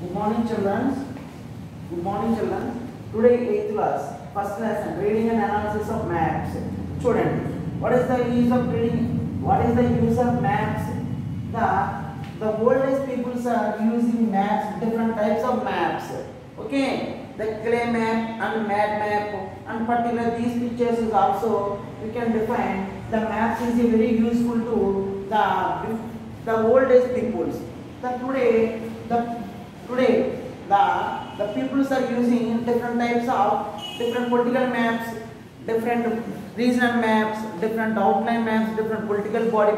Good morning, children. Good morning, children. Today, 8th class, first lesson, reading and analysis of maps. Student, what is the use of reading? What is the use of maps? The oldest peoples are using maps, different types of maps. Okay, the clay map and mad map, and particular these pictures is also we can define. The maps is very useful to the oldest peoples. Today the peoples are using different types of different political maps, different regional maps, different outline maps, different political body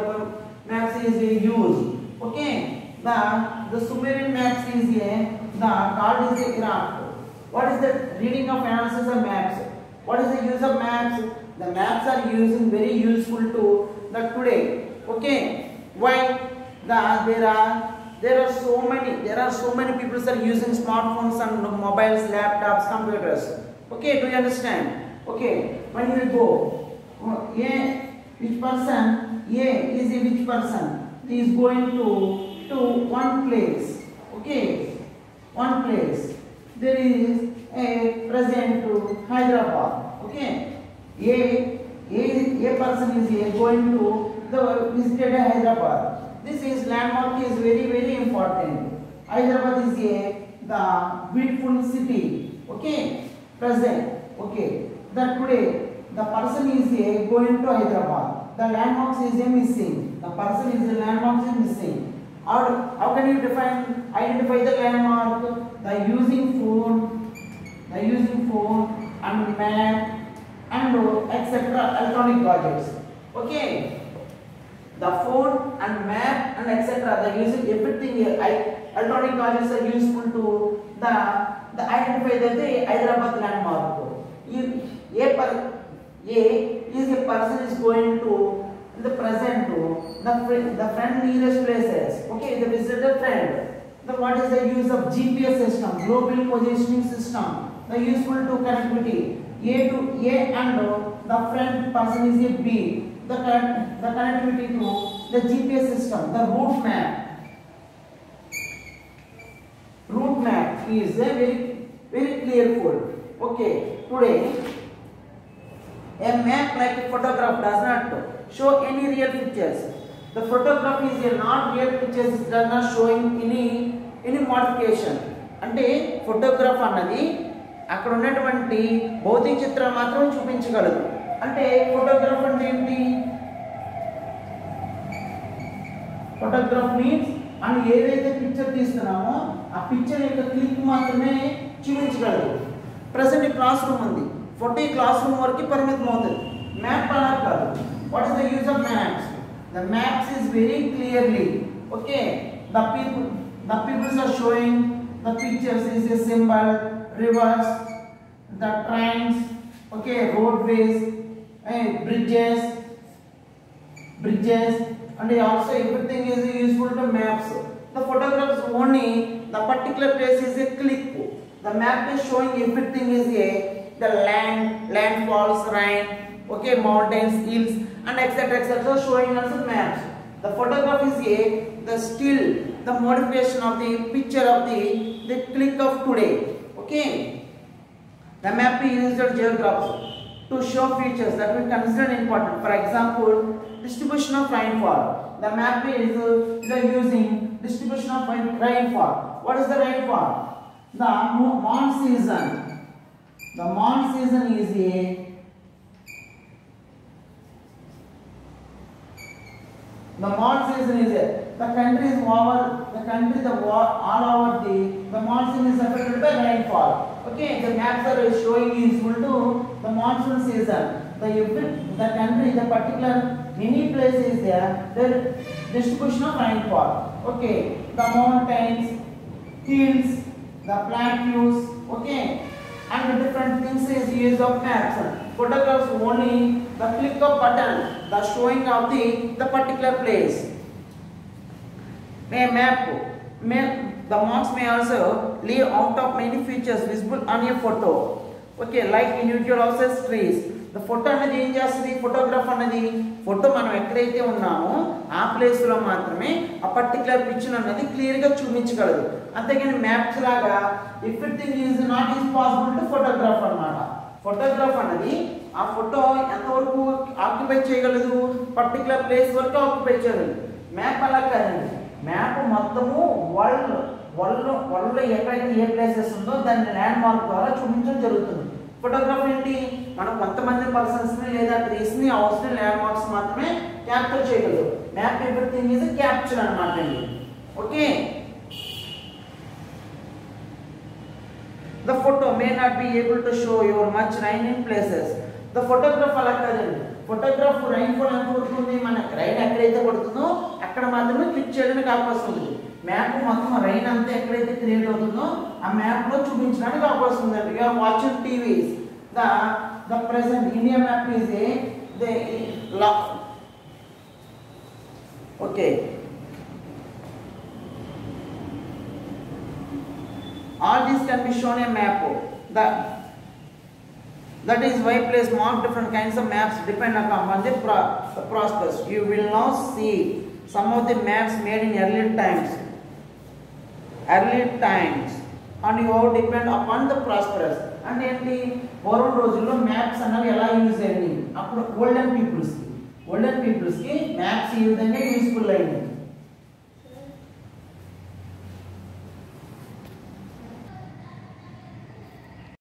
maps is used. Okay, the Sumerian maps is called is a craft. What is the reading of analysis of maps? What is the use of maps? The maps are using very useful to the today. Okay, why there are so many people are using smartphones and mobiles, laptops, computers. Okay, do you understand? Okay, when you go which person is a which person he is going to one place. Okay, one place there is a present to Hyderabad. Okay, a person is going to visited Hyderabad. This is landmark is very important. Hyderabad is the beautiful city. Okay, present. Okay, that today the person is going to Hyderabad. The landmarks is missing. The person is the landmarks is missing. How can you identify the landmark? The using phone and map and etc. electronic gadgets. Okay. The phone and map and etc. The using everything electronic gadgets are useful to the identify the Hyderabad landmark. A person is going to the present to the friend nearest places. Okay, the visitor friend. What is the use of GPS system, global positioning system? The useful to connectivity. A and the friend person is a B. The connectivity to the GPS system, the route map. Route map is very clearful. Okay, today a map like a photograph does not show any real pictures. The photograph is not real pictures, it does not showing any modification. అంటే photograph అన్నది అక్కడ ఉన్నటువంటి భౌతిక చిత్రాలు మాత్రం చూపించగలదు. అంటే photograph అంటే ఏంటి? ఫోటోగ్రాఫ్ మీన్స్ మనం ఏదైతే పిక్చర్ తీస్తున్నామో ఆ పిక్చర్ యొక్క క్లిక్ మాత్రమే చూపించగలదు. ప్రెసెంట్ క్లాస్ రూమ్ ఉంది, ఫోటో క్లాస్ రూమ్ వరకు పరిమితం అవుతుంది. మ్యాప్ అలా కాదు. What is the use of maps? The maps is very clearly. Okay, the peoples are showing the pictures is a symbol, rivers, the trains, okay, roadways, bridges, and also everything is useful to maps. The photographs only the particular place is a click. The map is showing everything is the landfalls, rain, okay, mountains, hills, and etc. showing us the maps. The photograph is the still the modification of the picture of the click of today. Okay, the map is used as geographs to show features that we consider important. For example, distribution of rainfall. The map is using distribution of rainfall. What is the rainfall? The monsoon. The monsoon is the country is over all over the monsoon is affected by rainfall. Okay, the maps are showing useful to the monsoon season. The country, the particular many places there, the distribution of rainfall. Okay, the mountains, hills, the plateaus. Okay, and the different things is use of maps. Photographs only the click of button, the showing of the particular place. The marks may also leave out of many features visible on a photo. Okay, like individual houses, trees. Photo అనేది ఏం చేస్తుంది, photograph అన్నది photo మనం ఎక్కడైతే ఉన్నామో ఆ ప్లేస్లో మాత్రమే ఆ పర్టికులర్ పిక్చర్ అన్నది క్లియర్గా చూపించగలదు. అంతేగాని మ్యాప్స్ లాగా everything is not is possible to photograph అన్నమాట. ఫోటోగ్రాఫ్ అనేది ఆ ఫోటో ఎంతవరకు ఆక్యుపై చేయగలదు, పర్టికులర్ ప్లేస్ వరకు ఆక్యుపై చేయగలదు. మ్యాప్ అలా కాదండి, మ్యాప్ మొత్తము వరల్డ్లో ఎక్కడైతే ఏ ప్లేసెస్ ఉందో దాన్ని ల్యాండ్ మార్క్ ద్వారా చూపించడం జరుగుతుంది. ఫోటోగ్రాఫ్ ఏంటి, మనం కొంతమంది పర్సన్స్ని లేదా ట్రీస్ని హౌస్ని ల్యాండ్ మార్క్స్ మాత్రమే క్యాప్చర్ చేయగలదు. మ్యాప్ ఎవ్రీథింగ్ ఈజ్ క్యాప్చర్ అనమాట అండి. Okay, the photo may not be able to show you much rain in places. The photograph అలా కాదండి, ఫోటోగ్రాఫ్ రైన్ఫాల్ ఎంత పడుతుంది, మనకి రైన్ ఎక్కడైతే పడుతుందో అక్కడ మాత్రమే క్లిక్ చేయడానికి అవకాశం ఉంది. మ్యాప్ మొత్తం రైన్ అంతా ఎక్కడైతే క్రియేట్ అవుతుందో ఆ మ్యాప్లో చూపించడానికి అవకాశం ఉందండి. You are watching TVs, the present India map is okay. All these can be shown a map. That is why place mark different kinds of maps depend upon the prospects. You will now see some of the maps made in early times, and you all depend upon the prosperous. And ఏంటి, పూర్వం రోజుల్లో maps అన్నవి ఎలా use అయ్యింది, అప్పుడు olden పీపుల్స్కి maps ఈ విధంగా useful అయింది.